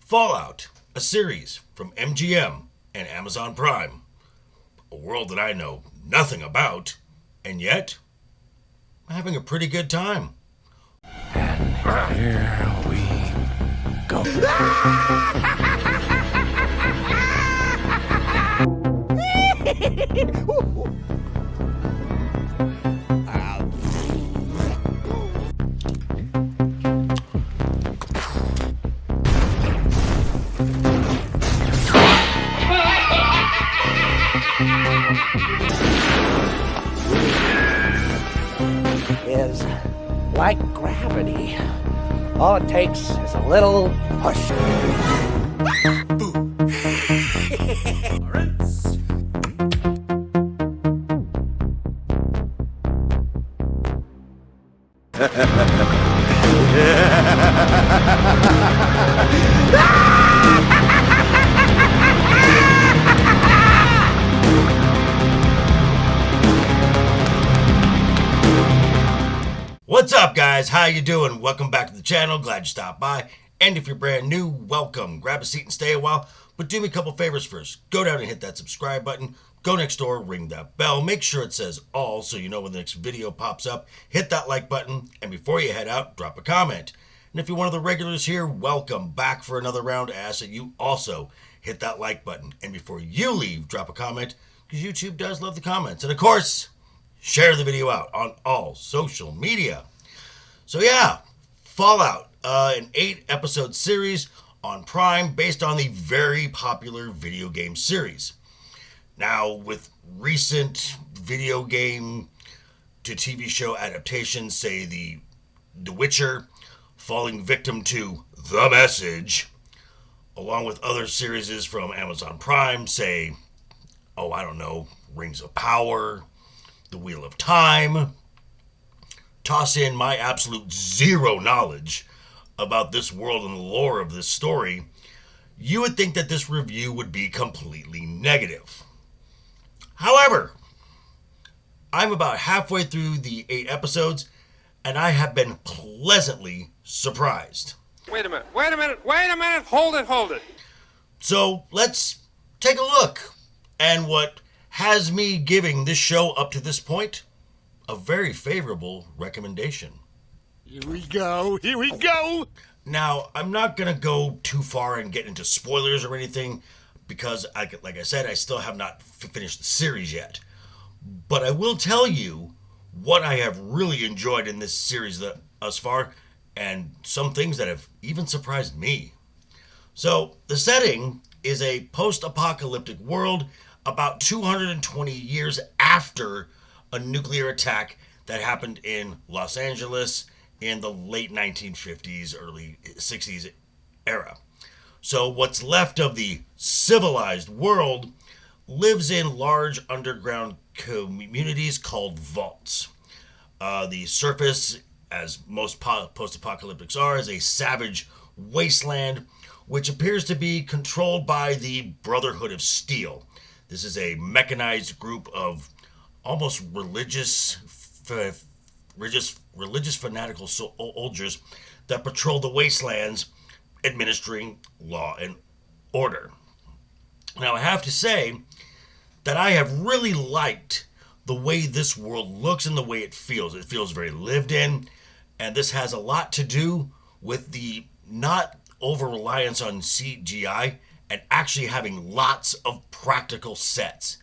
Fallout, a series from MGM and Amazon Prime. A world that I know nothing about, and yet I'm having a pretty good time. And here we go. Is like gravity. All it takes is a little push. What's up, guys? How you doing? Welcome back to the channel. Glad you stopped by. And if you're brand new, welcome. Grab a seat and stay a while. But do me a couple favors first. Go down and hit that subscribe button. Go next door, ring that bell. Make sure it says all so you know when the next video pops up. Hit that like button. And before you head out, drop a comment. And if you're one of the regulars here, welcome back for another round. I ask that you also hit that like button. And before you leave, drop a comment, because YouTube does love the comments. And of course, share the video out on all social media. So yeah, Fallout, an 8-episode series on Prime based on the very popular video game series. Now, with recent video game to TV show adaptations, say The Witcher, falling victim to The Message, along with other series from Amazon Prime, say, Rings of Power, The Wheel of Time. Toss in my absolute zero knowledge about this world and the lore of this story, you would think that this review would be completely negative. However, I'm about halfway through the 8 episodes, and I have been pleasantly surprised. Wait a minute, hold it. So let's take a look at what has me giving this show up to this point a very favorable recommendation. Here we go. Now, I'm not going to go too far and get into spoilers or anything because, like I said, I still have not finished the series yet. But I will tell you what I have really enjoyed in this series thus far, and some things that have even surprised me. So, the setting is a post-apocalyptic world about 220 years after a nuclear attack that happened in Los Angeles in the late 1950s, early 60s era. So what's left of the civilized world lives in large underground communities called vaults. The surface, as most post-apocalyptics are, is a savage wasteland, which appears to be controlled by the Brotherhood of Steel. This is a mechanized group of almost religious fanatical soldiers that patrol the wastelands, administering law and order. Now, I have to say that I have really liked the way this world looks and the way it feels. It feels very lived in, and this has a lot to do with the not over-reliance on CGI and actually having lots of practical sets.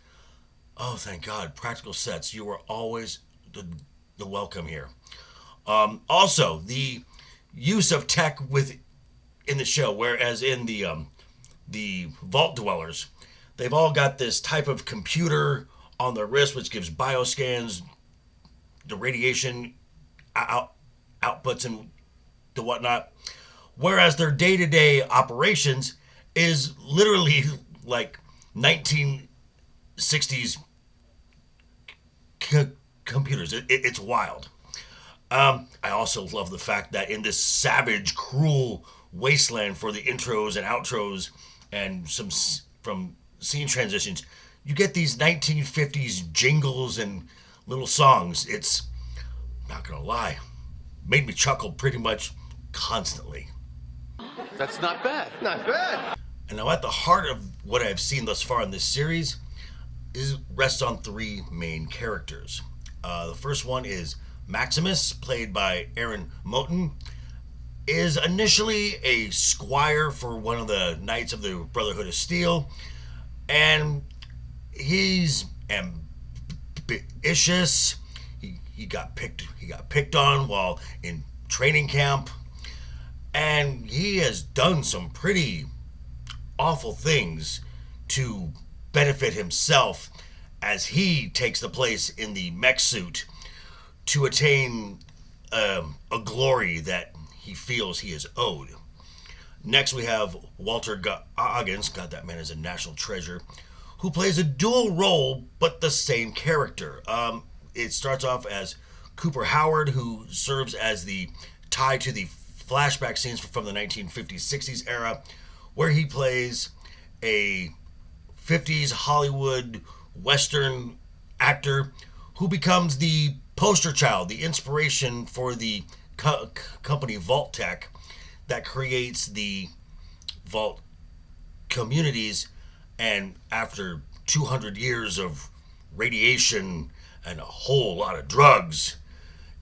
Oh, thank God, practical sets. You are always the welcome here. Also, the use of tech in the show, whereas in the Vault Dwellers, they've all got this type of computer on their wrist, which gives bioscans, the radiation outputs and the whatnot. Whereas their day-to-day operations is literally like 1960s computers. It's wild. I also love the fact that in this savage, cruel wasteland for the intros and outros and some from scene transitions, you get these 1950s jingles and little songs. It's, not gonna lie, made me chuckle pretty much constantly. That's not bad. Not bad. And now at the heart of what I've seen thus far in this series rests on three main characters. The first one is Maximus, played by Aaron Moten, is initially a squire for one of the Knights of the Brotherhood of Steel, and he's ambitious. He got picked on while in training camp, and he has done some pretty awful things to benefit himself as he takes the place in the mech suit to attain a glory that he feels he is owed. Next, we have Walter Goggins, God, that man is a national treasure, who plays a dual role but the same character. It starts off as Cooper Howard, who serves as the tie to the flashback scenes from the 1950s, 60s era, where he plays a 50s Hollywood Western actor who becomes the poster child, the inspiration for the company Vault Tech that creates the Vault communities, and after 200 years of radiation and a whole lot of drugs,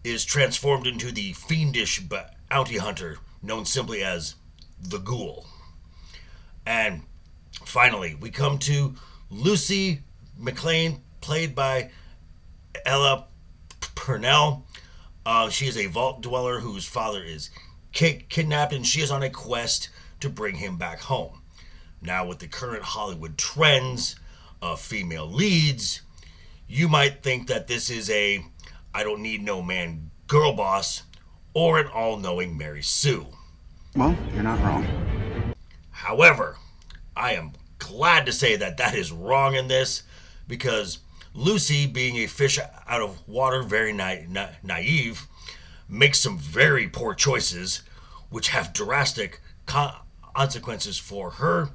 is transformed into the fiendish bounty hunter known simply as the Ghoul. And finally, we come to Lucy McLean, played by Ella Purnell. She is a vault dweller whose father is kidnapped, and she is on a quest to bring him back home. Now, with the current Hollywood trends of female leads, you might think that this is a I don't need no man girl boss or an all-knowing Mary Sue. Well, you're not wrong. However, I am glad to say that that is wrong in this, because Lucy, being a fish out of water, very naive, makes some very poor choices, which have drastic consequences for her.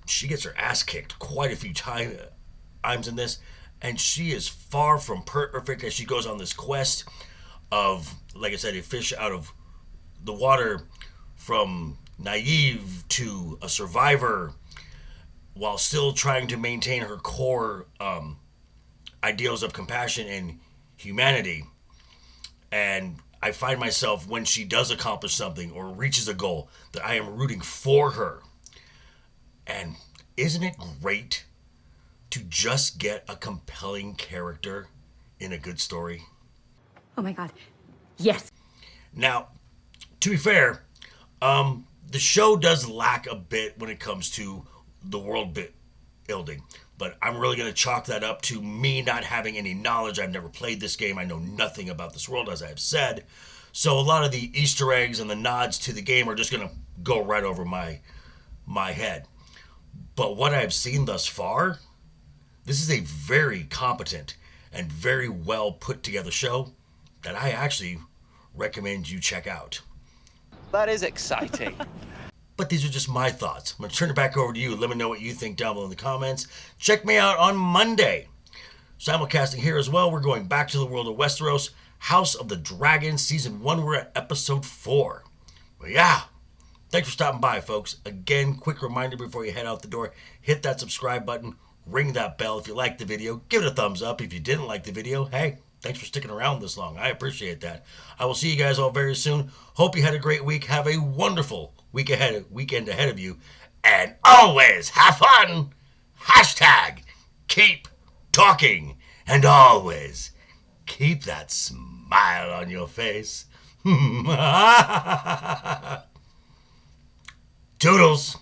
She gets her ass kicked quite a few times in this, and she is far from perfect as she goes on this quest of, like I said, a fish out of the water, from naive to a survivor, while still trying to maintain her core ideals of compassion and humanity. And I find myself, when she does accomplish something or reaches a goal, that I am rooting for her. And isn't it great to just get a compelling character in a good story? Oh my God, yes. Now, to be fair, the show does lack a bit when it comes to the world building, but I'm really going to chalk that up to me not having any knowledge. I've never played this game. I know nothing about this world, as I've said. So a lot of the Easter eggs and the nods to the game are just going to go right over my head. But what I've seen thus far, this is a very competent and very well put together show that I actually recommend you check out. That is exciting. But these are just my thoughts. I'm going to turn it back over to you. Let me know what you think down below in the comments. Check me out on Monday. Simulcasting here as well. We're going back to the world of Westeros. House of the Dragon, Season 1. We're at Episode 4. But yeah, thanks for stopping by, folks. Again, quick reminder before you head out the door. Hit that subscribe button. Ring that bell if you liked the video. Give it a thumbs up if you didn't like the video. Hey, thanks for sticking around this long. I appreciate that. I will see you guys all very soon. Hope you had a great week. Have a wonderful weekend ahead of you. And always have fun. Hashtag keep talking. And always keep that smile on your face. Toodles.